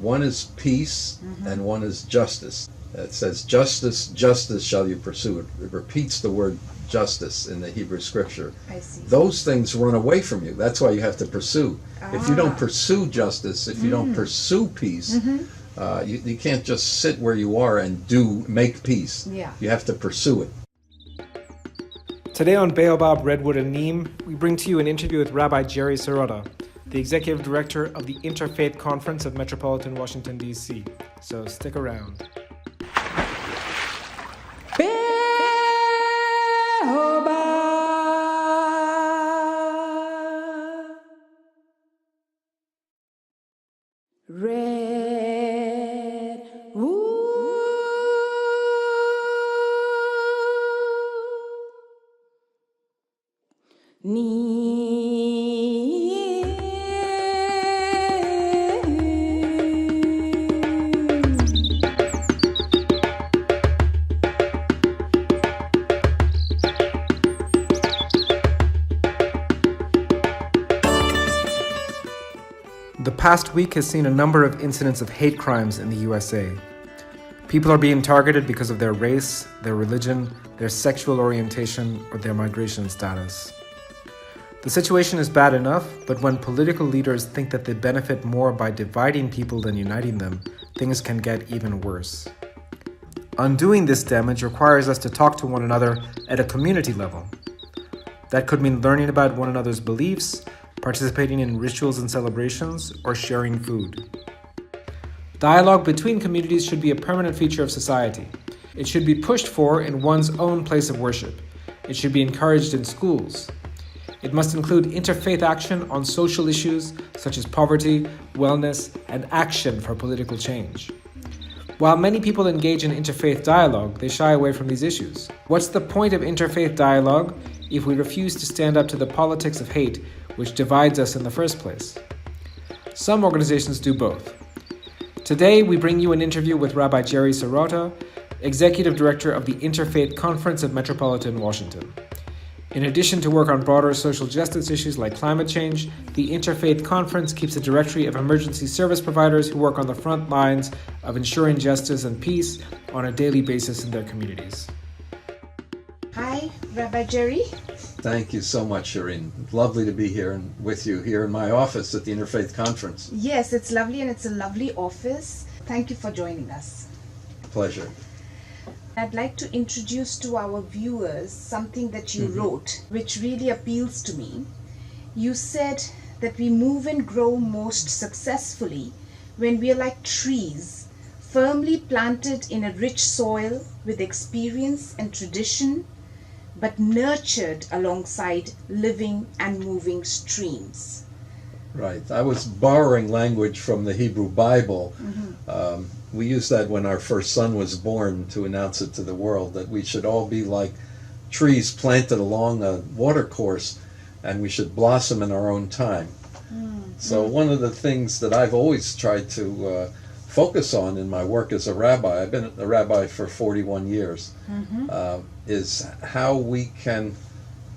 One is peace and one is justice. It says, justice, justice shall you pursue. It repeats the word justice in the Hebrew scripture. I see. Those things run away from you. That's why you have to pursue. If you don't pursue justice, if you don't pursue peace, you can't just sit where you are and make peace. Yeah. You have to pursue it. Today on Baobab, Redwood, and Neem, we bring to you an interview with Rabbi Gerry Serotta, the Executive Director of the Interfaith Conference of Metropolitan Washington, D.C. So stick around. The past week has seen a number of incidents of hate crimes in the USA. People are being targeted because of their race, their religion, their sexual orientation, or their migration status. The situation is bad enough, but when political leaders think that they benefit more by dividing people than uniting them, things can get even worse. Undoing this damage requires us to talk to one another at a community level. That could mean learning about one another's beliefs, participating in rituals and celebrations, or sharing food. Dialogue between communities should be a permanent feature of society. It should be pushed for in one's own place of worship. It should be encouraged in schools. It must include interfaith action on social issues such as poverty, wellness, and action for political change. While many people engage in interfaith dialogue, they shy away from these issues. What's the point of interfaith dialogue if we refuse to stand up to the politics of hate which divides us in the first place? Some organizations do both. Today, we bring you an interview with Rabbi Gerry Serotta, Executive Director of the Interfaith Conference of Metropolitan Washington. In addition to work on broader social justice issues like climate change, the Interfaith Conference keeps a directory of emergency service providers who work on the front lines of ensuring justice and peace on a daily basis in their communities. Hi, Rabbi Gerry. Thank you so much, Shireen. Lovely to be here and with you here in my office at the Interfaith Conference. Yes, it's lovely and it's a lovely office. Thank you for joining us. Pleasure. I'd like to introduce to our viewers something that you wrote, which really appeals to me. You said that we move and grow most successfully when we are like trees, firmly planted in a rich soil with experience and tradition, but nurtured alongside living and moving streams. Right. I was borrowing language from the Hebrew Bible. We used that when our first son was born to announce it to the world, that we should all be like trees planted along a watercourse and we should blossom in our own time. So one of the things that I've always tried to focus on in my work as a rabbi, I've been a rabbi for 41 years, is how we can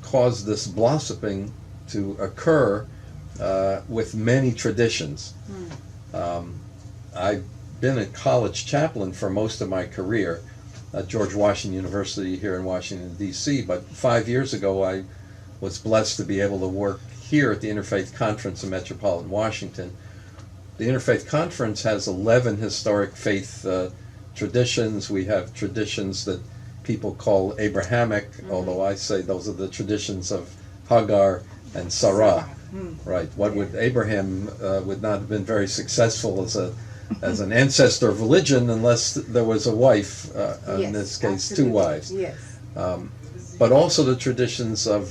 cause this blossoming to occur with many traditions. I've been a college chaplain for most of my career at George Washington University here in Washington, D.C., but 5 years ago I was blessed to be able to work here at the Interfaith Conference in Metropolitan Washington. The Interfaith Conference has 11 historic faith traditions. We have traditions that people call Abrahamic, although I say those are the traditions of Hagar and Sarah. Right. What would Abraham would not have been very successful as an ancestor of religion unless there was a wife, in this case, absolutely. 2 wives. Yes. But also the traditions of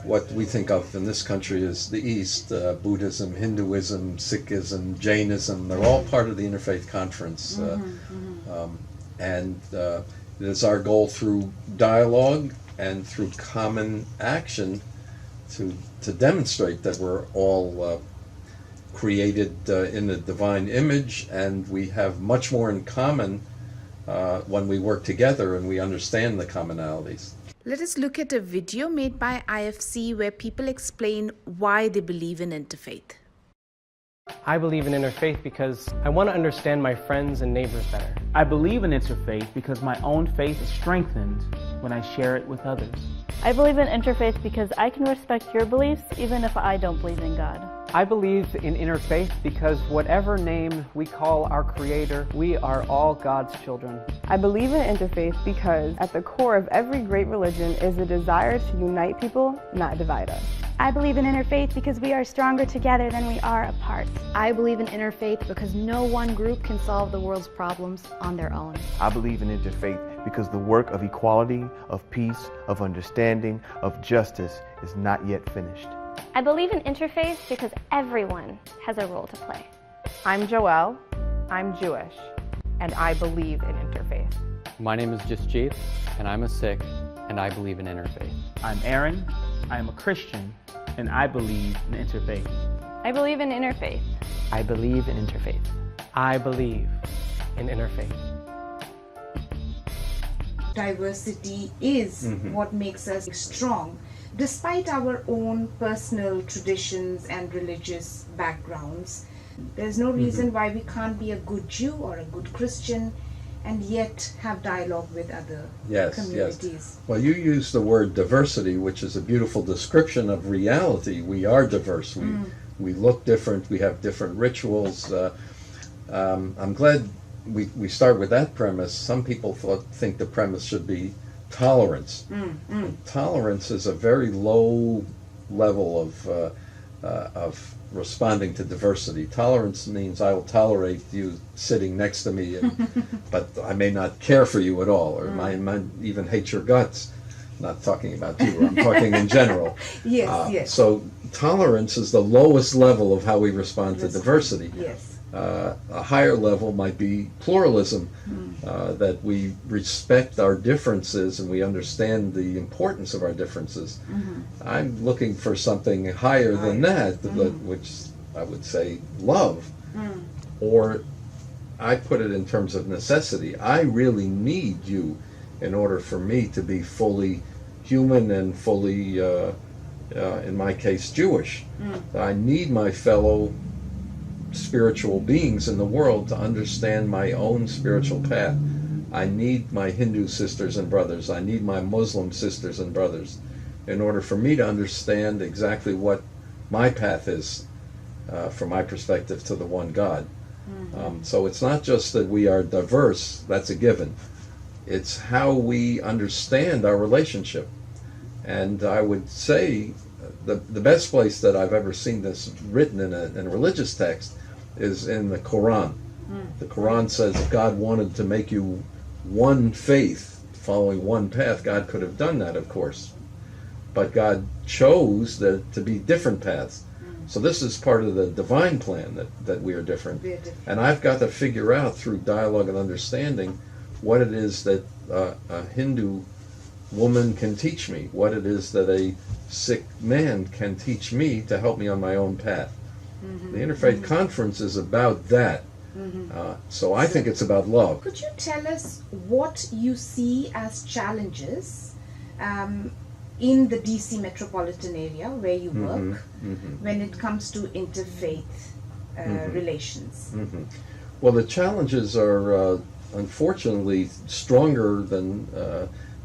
what we think of in this country as the East, Buddhism, Hinduism, Sikhism, Jainism. They're all part of the Interfaith Conference. And it is our goal through dialogue and through common action to demonstrate that we're all created in the divine image, and we have much more in common when we work together and we understand the commonalities. Let us look at a video made by IFC where people explain why they believe in interfaith. I believe in interfaith because I want to understand my friends and neighbors better. I believe in interfaith because my own faith is strengthened when I share it with others. I believe in interfaith because I can respect your beliefs even if I don't believe in God. I believe in interfaith because whatever name we call our Creator, we are all God's children. I believe in interfaith because at the core of every great religion is a desire to unite people, not divide us. I believe in interfaith because we are stronger together than we are apart. I believe in interfaith because no one group can solve the world's problems on their own. I believe in interfaith because the work of equality, of peace, of understanding, of justice is not yet finished. I believe in interfaith because everyone has a role to play. I'm Joelle, I'm Jewish, and I believe in interfaith. My name is Jasjeet, and I'm a Sikh, and I believe in interfaith. I'm Aaron, I am a Christian, and I believe in interfaith. I believe in interfaith. I believe in interfaith. I believe in interfaith. Diversity is what makes us strong, despite our own personal traditions and religious backgrounds. There's no reason why we can't be a good Jew or a good Christian and yet have dialogue with other communities. Yes. Well, you use the word diversity, which is a beautiful description of reality. We are diverse. We look different. We have different rituals. I'm glad we start with that premise. Some people think the premise should be tolerance. Tolerance is a very low level of responding to diversity. Tolerance means I will tolerate you sitting next to me, but I may not care for you at all, or I might even hate your guts. Not talking about you, I'm talking in general. Yes. So tolerance is the lowest level of how we respond to diversity. Yes. A higher level might be pluralism, that we respect our differences and we understand the importance of our differences. I'm looking for something higher than that, which I would say love. Or I put it in terms of necessity. I really need you in order for me to be fully human and fully, in my case, Jewish. I need my fellow spiritual beings in the world to understand my own spiritual path. I need my Hindu sisters and brothers. I need my Muslim sisters and brothers in order for me to understand exactly what my path is from my perspective to the one God. So it's not just that we are diverse, that's a given. It's how we understand our relationship. And I would say the best place that I've ever seen this written in a religious text is in the Quran. The Quran says if God wanted to make you one faith, following one path, God could have done that, of course. But God chose to be different paths. So this is part of the divine plan, that we are different. And I've got to figure out through dialogue and understanding what it is that a Hindu woman can teach me, what it is that a Sikh man can teach me to help me on my own path. The Interfaith Conference is about that. So I think it's about love. Could you tell us what you see as challenges in the DC metropolitan area where you work when it comes to interfaith relations? Well, the challenges are unfortunately stronger than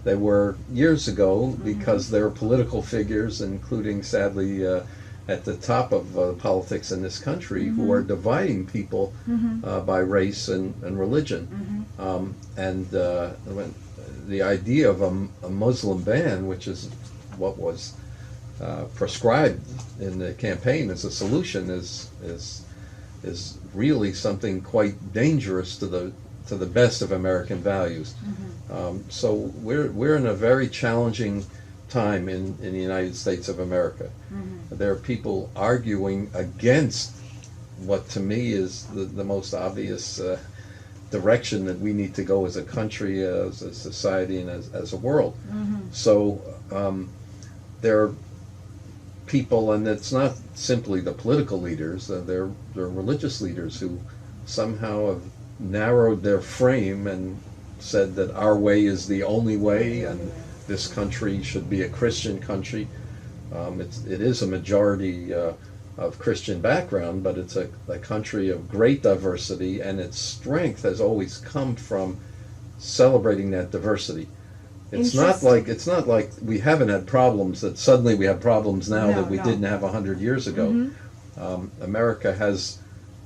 they were years ago because there are political figures, including sadly at the top of politics in this country, who are dividing people by race and religion. And the idea of a Muslim ban, which is what was prescribed in the campaign as a solution, is really something quite dangerous to the best of American values. So we're in a very challenging time in the United States of America. There are people arguing against what to me is the most obvious direction that we need to go as a country, as a society, and as a world. So there are people, and it's not simply the political leaders, they're religious leaders who somehow have narrowed their frame and said that our way is the only way, and this country should be a Christian country. It is a majority of Christian background, but it's a country of great diversity, and its strength has always come from celebrating that diversity. It's not like we haven't had problems, that suddenly we have problems now that we didn't have 100 years ago. America has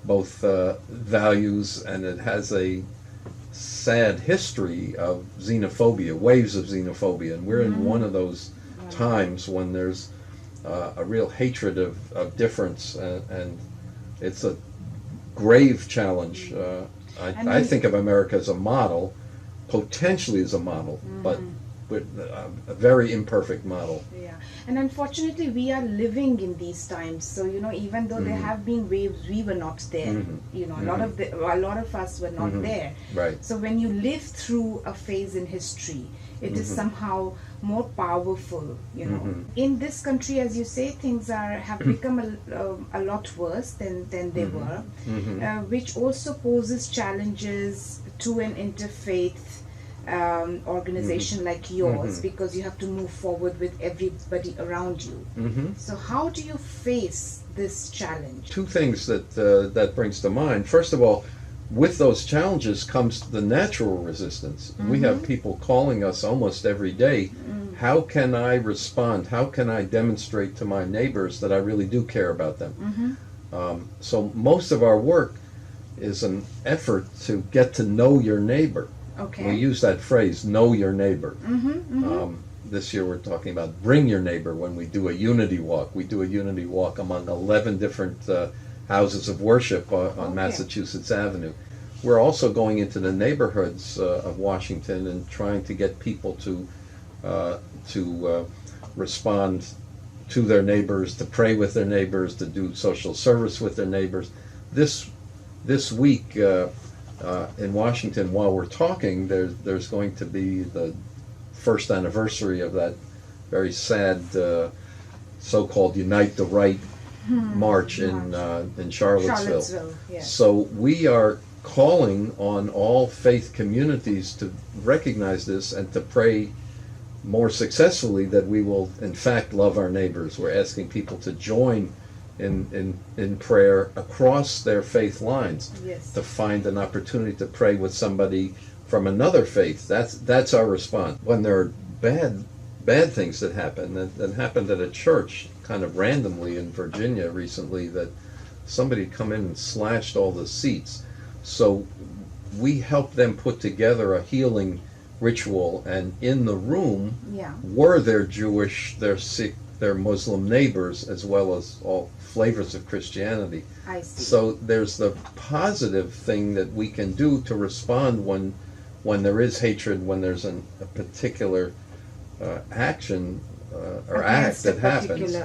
both values, and it has a sad history of xenophobia, waves of xenophobia, and we're in one of those times when there's a real hatred of difference, and it's a grave challenge. I think of America as a model, potentially as a model, but with a very imperfect model. Yeah, and unfortunately we are living in these times, so even though there have been waves, we were not there. A lot of us were not there. Right. So when you live through a phase in history, it is somehow more powerful. In this country, as you say, things have become a lot worse than they were, which also poses challenges to an interfaith organization like yours, because you have to move forward with everybody around you. So how do you face this challenge? Two things that brings to mind. First of all, with those challenges comes the natural resistance. We have people calling us almost every day. How can I respond? How can I demonstrate to my neighbors that I really do care about them? So most of our work is an effort to get to know your neighbor. Okay. We use that phrase, know your neighbor. This year we're talking about bring your neighbor when we do a unity walk. We do a unity walk among 11 different houses of worship on Massachusetts Avenue. We're also going into the neighborhoods of Washington and trying to get people to respond to their neighbors, to pray with their neighbors, to do social service with their neighbors. This week in Washington, while we're talking, there's going to be the first anniversary of that very sad so-called Unite the Right march in Charlottesville. Yes. So we are calling on all faith communities to recognize this and to pray more successfully that we will in fact love our neighbors. We're asking people to join in prayer across their faith lines, to find an opportunity to pray with somebody from another faith. That's our response. When there are bad things that happen, that happened at a church kind of randomly in Virginia recently, that somebody had come in and slashed all the seats. So we helped them put together a healing ritual, and in the room were their Jewish, their Sikh, their Muslim neighbors, as well as all flavors of Christianity. I see. So there's the positive thing that we can do to respond when there is hatred, when there's a particular action or act that happens.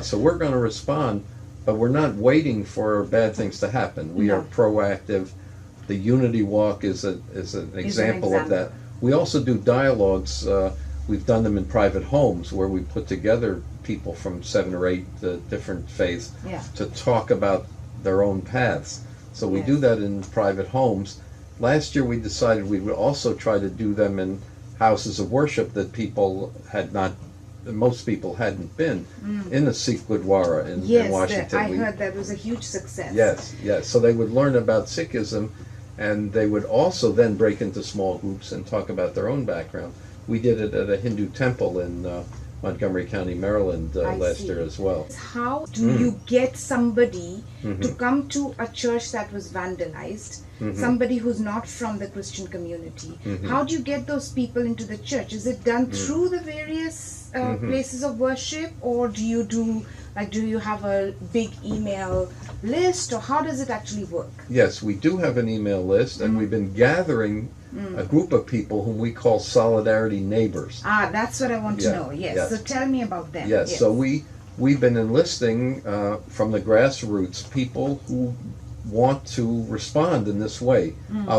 So we're going to respond, but we're not waiting for bad things to happen. We are proactive. The Unity Walk is an example of that. We also do dialogues. We've done them in private homes where we put together people from 7 or 8 different faiths to talk about their own paths. So we do that in private homes. Last year we decided we would also try to do them in houses of worship that most people hadn't been, in the Sikh Gurdwara in Washington. I heard that was a huge success. Yes. So they would learn about Sikhism, and they would also then break into small groups and talk about their own background. We did it at a Hindu temple in Montgomery County, Maryland last year as well. How do you get somebody to come to a church that was vandalized, somebody who's not from the Christian community? How do you get those people into the church? Is it done through the various places of worship, or do you have a big email list, or how does it actually work? Yes, we do have an email list, and we've been gathering a group of people whom we call Solidarity Neighbors. That's what I want to know. Yes. So tell me about them. Yes. So we've been enlisting from the grassroots people who want to respond in this way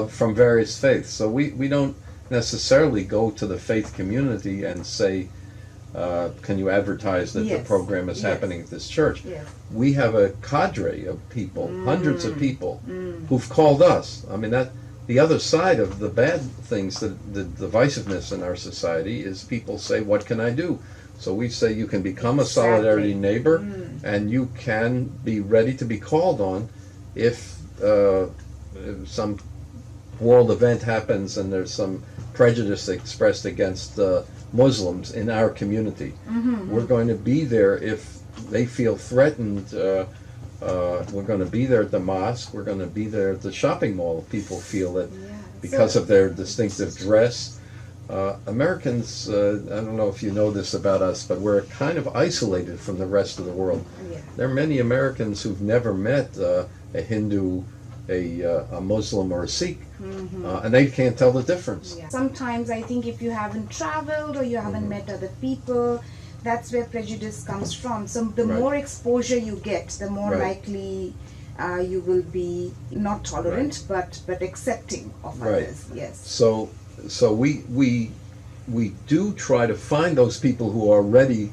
from various faiths. So we don't necessarily go to the faith community and say, can you advertise that the program is happening at this church? We have a cadre of people, hundreds of people, who've called us. I mean, the other side of the bad things, the divisiveness in our society, is people say, what can I do? So we say you can become a solidarity neighbor, and you can be ready to be called on if some world event happens and there's some prejudice expressed against Muslims in our community. We're going to be there if they feel threatened. We're going to be there at the mosque. We're going to be there at the shopping mall if people feel that because of their distinctive dress. Americans, I don't know if you know this about us, but we're kind of isolated from the rest of the world. There are many Americans who've never met a Hindu, a Muslim, or a Sikh, and they can't tell the difference. Sometimes I think if you haven't traveled or you haven't met other people, that's where prejudice comes from. So the more exposure you get, the more likely you will be not tolerant, but accepting of others. Yes. So we do try to find those people who are already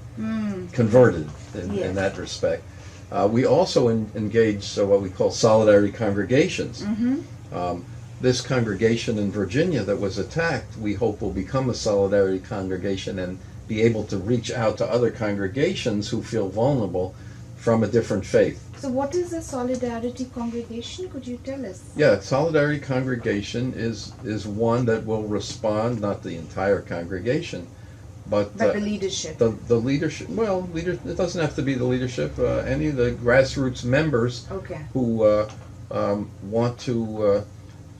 converted in that respect. We also engage what we call solidarity congregations. This congregation in Virginia that was attacked, we hope will become a solidarity congregation and be able to reach out to other congregations who feel vulnerable from a different faith. So what is a solidarity congregation? Could you tell us? Yeah, solidarity congregation is one that will respond, not the entire congregation, but the leadership. The leadership. Well, it doesn't have to be the leadership. Any of the grassroots members who want to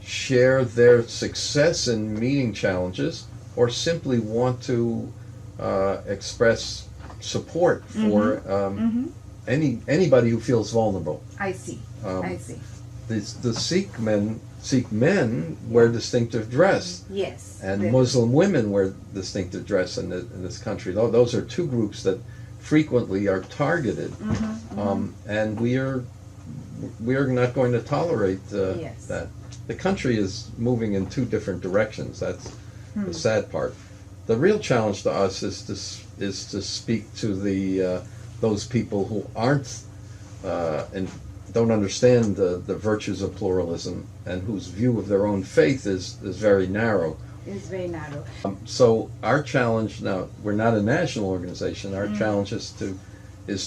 share their success in meeting challenges, or simply want to express support for anybody who feels vulnerable. I see. I see. The Sikh men wear distinctive dress. Yes. And Muslim women wear distinctive dress in this country. Those are two groups that frequently are targeted, and we are not going to tolerate that. The country is moving in two different directions. That's the sad part. The real challenge to us is to speak to those people who aren't and don't understand the virtues of pluralism, and whose view of their own faith is very narrow. Is very narrow. So our challenge now, we're not a national organization. Our challenge is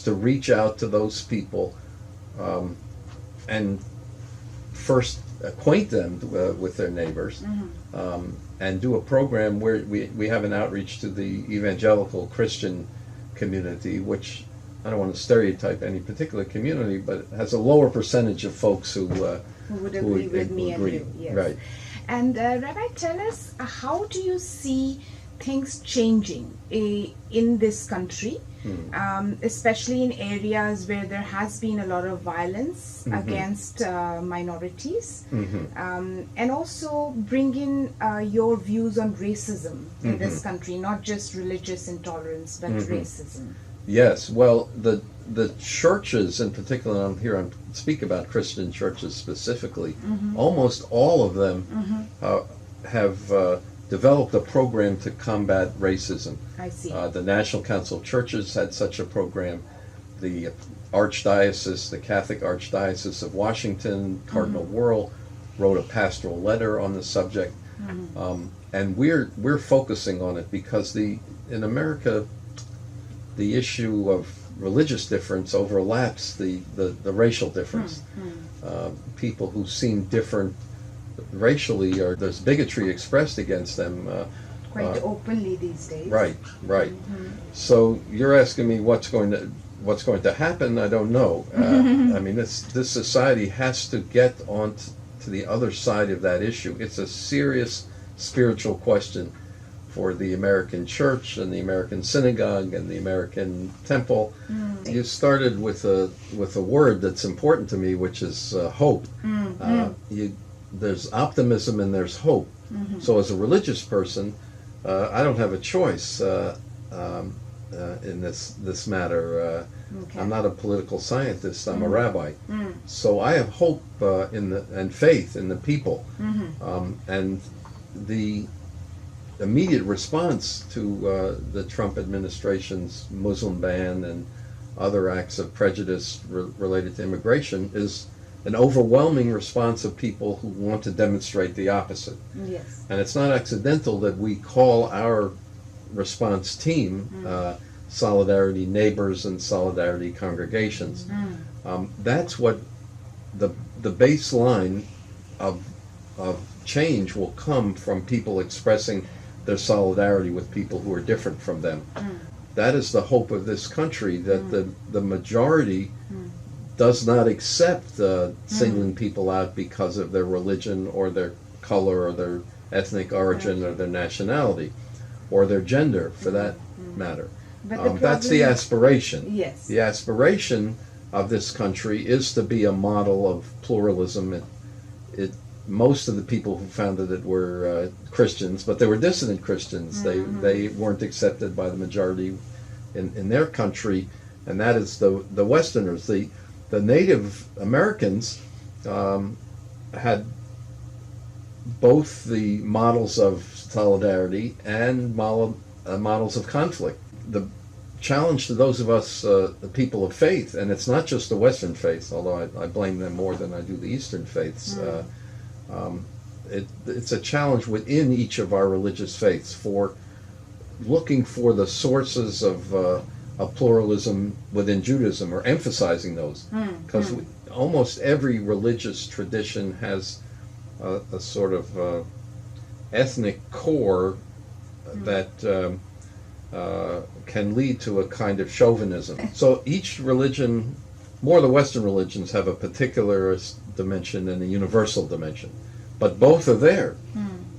to reach out to those people and first acquaint them with their neighbors, and do a program where we have an outreach to the evangelical Christian community, which I don't want to stereotype any particular community, but it has a lower percentage of folks who would agree with me and you. Yes. Right. And Rabbi, tell us, how do you see things changing in this country, especially in areas where there has been a lot of violence against minorities, and also bring in your views on racism in this country, not just religious intolerance, but racism? Yes, well, the churches in particular, I'm speak about Christian churches specifically, almost all of them have developed a program to combat racism. I see. The National Council of Churches had such a program. The Archdiocese, the Catholic Archdiocese of Washington, Cardinal Wuerl, wrote a pastoral letter on the subject, and we're focusing on it because in America, the issue of religious difference overlaps the racial difference. People who seem different racially, or there's bigotry expressed against them quite openly these days. Right. So you're asking me what's going to happen? I don't know. I mean, this society has to get on to the other side of that issue. It's a serious spiritual question for the American church and the American synagogue and the American temple. You started with a word that's important to me, which is hope. There's optimism and there's hope. So as a religious person, I don't have a choice in this matter. I'm not a political scientist. I'm a rabbi. So I have hope and faith in the people. And the immediate response to the Trump administration's Muslim ban and other acts of prejudice related to immigration is an overwhelming response of people who want to demonstrate the opposite. Yes. And it's not accidental that we call our response team solidarity neighbors and solidarity congregations. That's what the baseline of change will come from people expressing their solidarity with people who are different from them. That is the hope of this country, that the majority does not accept singling people out because of their religion or their color or their ethnic origin or their nationality or their gender, for that matter. But that's the aspiration. Yes. The aspiration of this country is to be a model of pluralism. Most of the people who founded it were Christians, but they were dissident Christians. They weren't accepted by the majority in their country, and that is the Westerners. The Native Americans had both the models of solidarity and models of conflict. The challenge to those of us, the people of faith, and it's not just the Western faith, although I blame them more than I do the Eastern faiths, it's a challenge within each of our religious faiths for looking for the sources of pluralism within Judaism, or emphasizing those, because almost every religious tradition has a sort of ethnic core that can lead to a kind of chauvinism. So each religion, more the Western religions, have a particular dimension and a universal dimension, but both are there.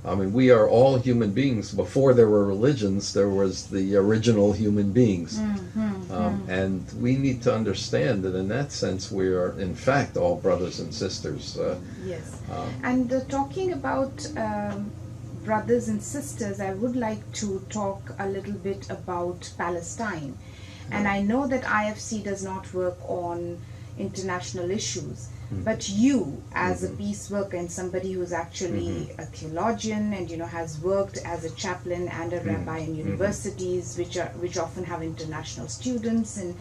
I mean, we are all human beings. Before there were religions, there was the original human beings. And we need to understand that in that sense we are, in fact, all brothers and sisters. Yes. And talking about brothers and sisters, I would like to talk a little bit about Palestine. And I know that IFC does not work on international issues, but you, as a peace worker and somebody who's actually a theologian and has worked as a chaplain and a rabbi in universities, which often have international students, and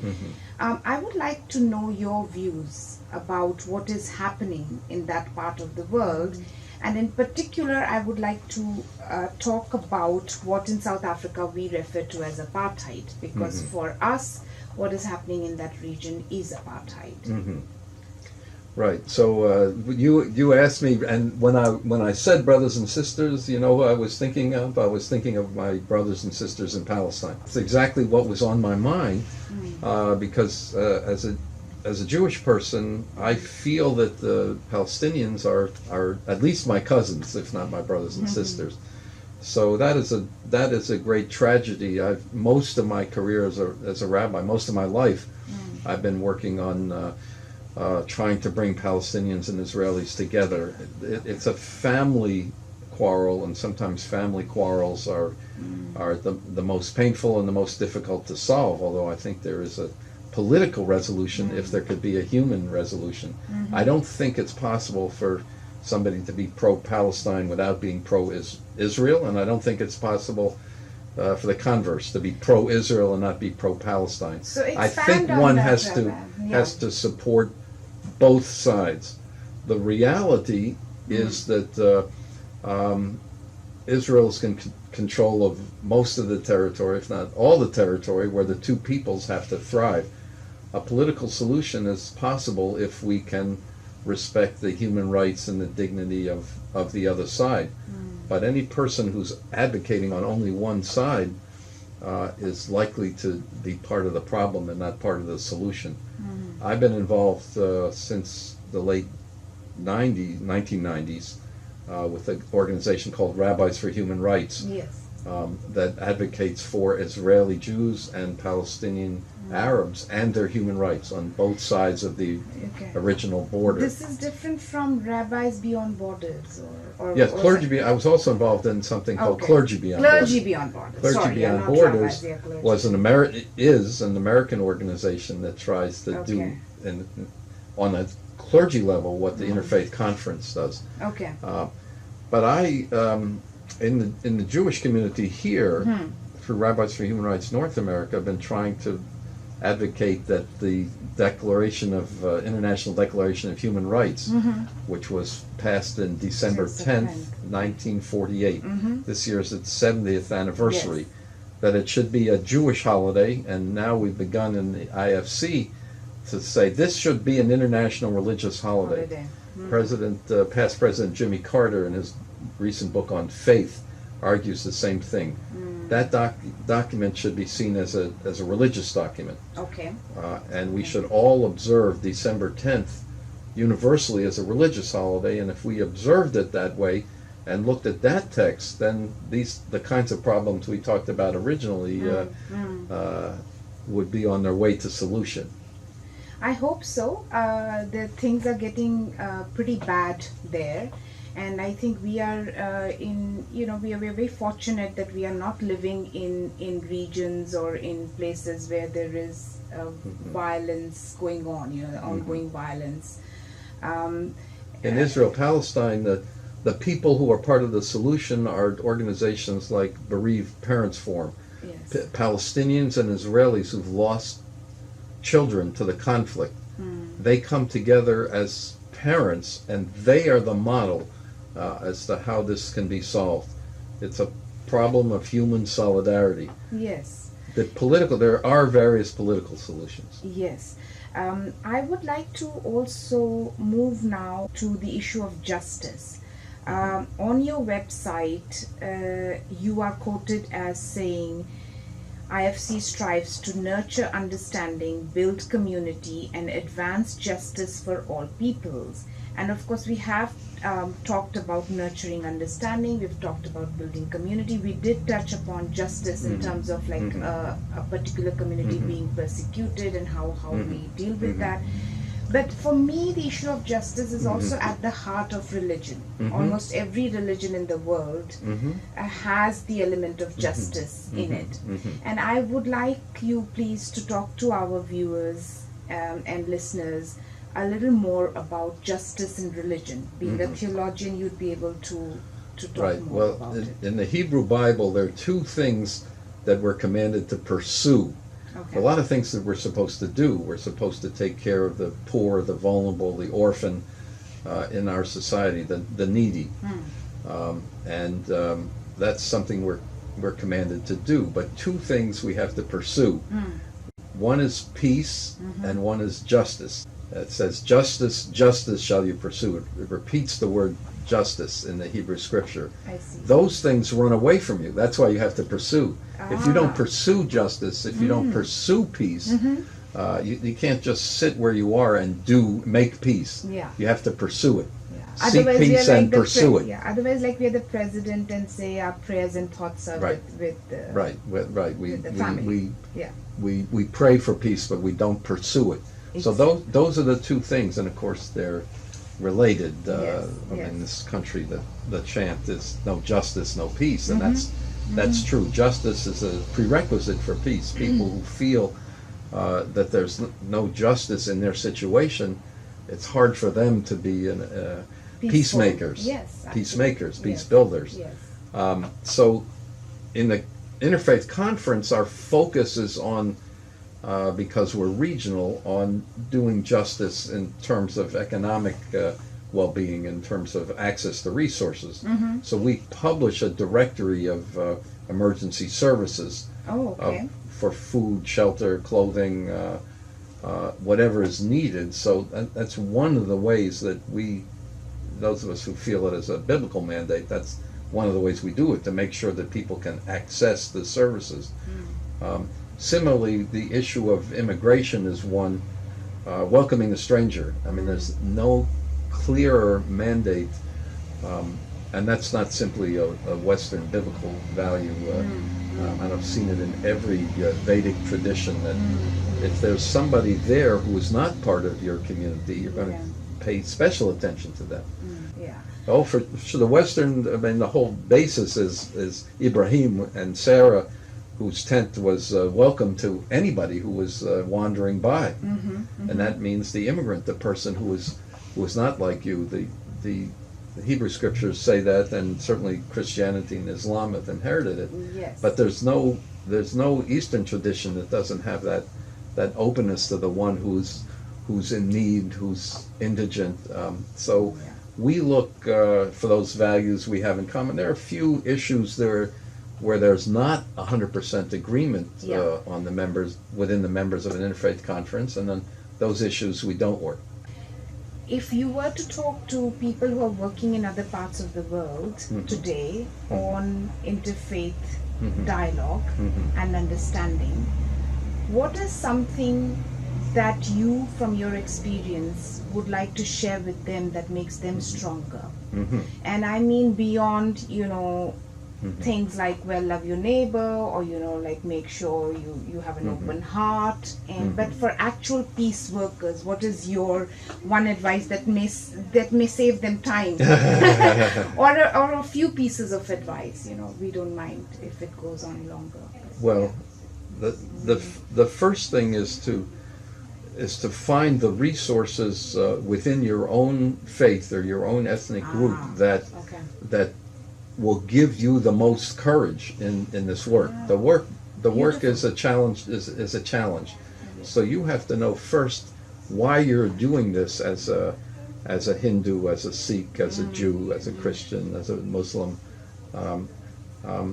I would like to know your views about what is happening in that part of the world. And in particular, I would like to talk about what in South Africa we refer to as apartheid, because for us, what is happening in that region is apartheid. Right. So you asked me, and when I said brothers and sisters, you know who I was thinking of? I was thinking of my brothers and sisters in Palestine. It's exactly what was on my mind, because as a Jewish person, I feel that the Palestinians are at least my cousins, if not my brothers and sisters. So that is a great tragedy. Most of my career as a rabbi, most of my life, I've been working on trying to bring Palestinians and Israelis together. It's a family quarrel, and sometimes family quarrels are the most painful and the most difficult to solve, although I think there is a political resolution if there could be a human resolution. I don't think it's possible for somebody to be pro-Palestine without being pro-Israel, and I don't think it's possible for the converse to be pro-Israel and not be pro-Palestine. So I think one has to support both sides. The reality is that Israel is in control of most of the territory, if not all the territory, where the two peoples have to thrive. A political solution is possible if we can respect the human rights and the dignity of the other side. But any person who's advocating on only one side is likely to be part of the problem and not part of the solution. I've been involved since the late 1990s with an organization called Rabbis for Human Rights that advocates for Israeli Jews and Palestinian Arabs and their human rights on both sides of the original border. This is different from Rabbis Beyond Borders, or yes, Clergy. I was also involved in something called Clergy Beyond Borders. Clergy Beyond Borders. Clergy Beyond Borders was an American organization that tries to do on a clergy level what the Interfaith Conference does. But I, in the Jewish community here, through Rabbis for Human Rights North America, have been trying to advocate that the Declaration of International Declaration of Human Rights, which was passed in December 10th, 1948. This year is its 70th anniversary. that it should be a Jewish holiday, and now we've begun in the IFC to say this should be an international religious holiday. Past President Jimmy Carter, in his recent book on faith, argues the same thing. That document should be seen as a religious document. Okay. And we should all observe December 10th universally as a religious holiday, and if we observed it that way and looked at that text, then the kinds of problems we talked about originally would be on their way to solution. I hope so. The things are getting pretty bad there, and I think we are we are very fortunate that we are not living in regions or in places where there is violence going on, ongoing violence. In Israel, Palestine, the people who are part of the solution are organizations like Bereaved Parents Forum. Yes. Palestinians and Israelis who've lost children to the conflict. They come together as parents, and they are the model as to how this can be solved. It's a problem of human solidarity. Yes. There are various political solutions. Yes. I would like to also move now to the issue of justice. On your website, you are quoted as saying, IFC strives to nurture understanding, build community, and advance justice for all peoples. And of course, we have talked about nurturing understanding, we've talked about building community. We did touch upon justice in terms of like a particular community being persecuted and how we deal with that. But for me, the issue of justice is also at the heart of religion. Almost every religion in the world has the element of justice in it. And I would like you please to talk to our viewers and listeners a little more about justice in religion. Being a theologian, you'd be able to talk more about it. In the Hebrew Bible, there are two things that we're commanded to pursue. Okay. A lot of things that we're supposed to do. We're supposed to take care of the poor, the vulnerable, the orphan in our society, the needy. That's something we're commanded to do. But two things we have to pursue. One is peace and one is justice. It says, justice, justice shall you pursue. It repeats the word justice in the Hebrew scripture. I see. Those things run away from you. That's why you have to pursue. If you don't pursue justice, if you don't pursue peace, you can't just sit where you are and make peace. Yeah. You have to pursue it. Yeah. Seek peace and pursue it. Yeah. Otherwise, like we're the president and say our prayers and thoughts are with the family. We pray for peace, but we don't pursue it. So those are the two things, and of course they're related. In this country, the chant is no justice, no peace, and that's true. Justice is a prerequisite for peace. People who feel that there's no justice in their situation, it's hard for them to be peacemakers. Yes, peacemakers, peace builders. Yes. So in the Interfaith Conference, our focus is on, because we're regional, on doing justice in terms of economic well-being, in terms of access to resources. So we publish a directory of emergency services for food, shelter, clothing, whatever is needed. So that's one of the ways that those of us who feel it as a biblical mandate, that's one of the ways we do it, to make sure that people can access the services. Similarly, the issue of immigration is one, welcoming the stranger. I mean, there's no clearer mandate, and that's not simply a Western biblical value, and I've seen it in every Vedic tradition, that if there's somebody there who is not part of your community, you're going to pay special attention to them. Oh, for the Western, I mean, the whole basis is Ibrahim and Sarah, whose tent was welcome to anybody who was wandering by, and that means the immigrant, the person who was not like you. The Hebrew scriptures say that, and certainly Christianity and Islam have inherited it. Yes. But there's no Eastern tradition that doesn't have that openness to the one who's in need, who's indigent. We look for those values we have in common. There are a few issues there where there's not 100% agreement Yeah. on the members, within the members of an interfaith conference, and then those issues we don't work. If you were to talk to people who are working in other parts of the world today on interfaith dialogue and understanding, what is something that you, from your experience, would like to share with them that makes them stronger? And I mean beyond, you know, things like, well, love your neighbor, or, you know, like make sure you have an open heart. And but for actual peace workers, what is your one advice that may save them time? or a few pieces of advice, you know, we don't mind if it goes on longer. Well, the first thing is to find the resources within your own faith or your own ethnic group that will give you the most courage in this work. The work is a challenge. Is a challenge. So you have to know first why you're doing this as a Hindu, as a Sikh, as a Jew, as a Christian, as a Muslim.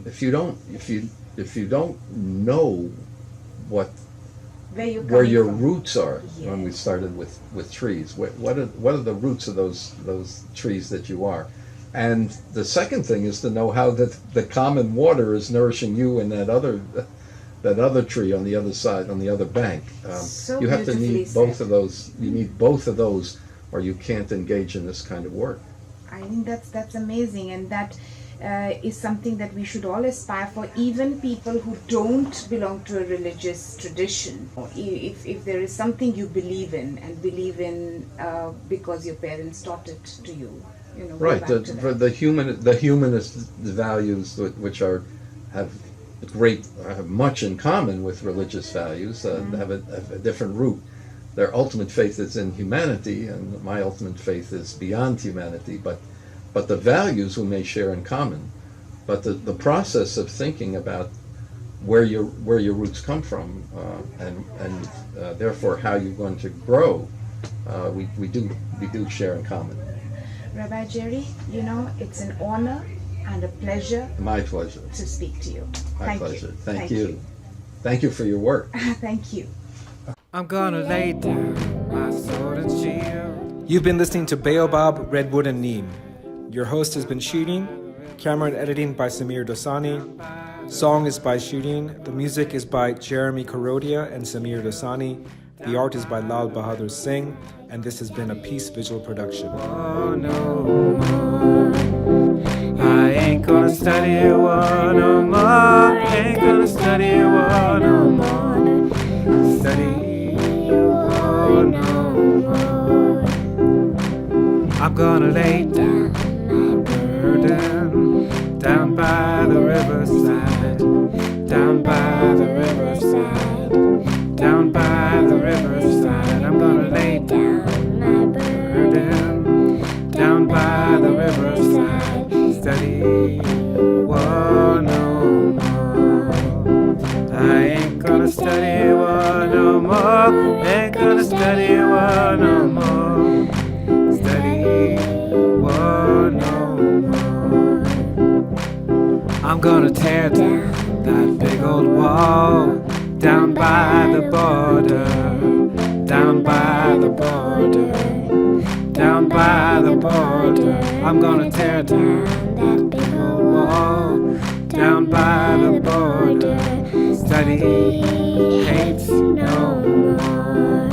If you don't know where your roots are, when we started with trees, what are the roots of those trees that you are? And the second thing is to know how the common water is nourishing you and that other tree on the other side, on the other bank. So you have to need beautifully both said. of those. You need both of those, or you can't engage in this kind of work. I think that's amazing, and that is something that we should all aspire for, even people who don't belong to a religious tradition. If there is something you believe in because your parents taught it to you, you know, Right. The humanist values which have much in common with religious values, have a different root. Their ultimate faith is in humanity, and my ultimate faith is beyond humanity. But the values we may share in common. But the process of thinking about where your roots come from, and therefore how you're going to grow, we do share in common. Rabbi Gerry, you know, it's an honor and a pleasure. My pleasure. To speak to you. My pleasure. Thank you. Thank you for your work. Thank you. I'm gonna lay down my sword and shield. You've been listening to Baobab, Redwood, and Neem. Your host has been Shooting. Camera and editing by Samir Dosani. Song is by Shooting. The music is by Jeremy Karodia and Samir Dosani. The art is by Lal Bahadur Singh. And this has been a Peace Visual production. Oh, no more. I ain't gonna study war no more. Ain't gonna study war no more. Study war no more. I'm gonna lay down my burden down by the riverside. Down by the riverside. Down by the riverside. I'm gonna lay down my burden down by the riverside. Study war no more. I ain't gonna study war no more. Ain't gonna study war no more. Study war no more. I'm gonna tear down that big old wall down by the border. Down by the border, down by the border. I'm gonna tear down that big old wall. Down by the border. Study hates no more.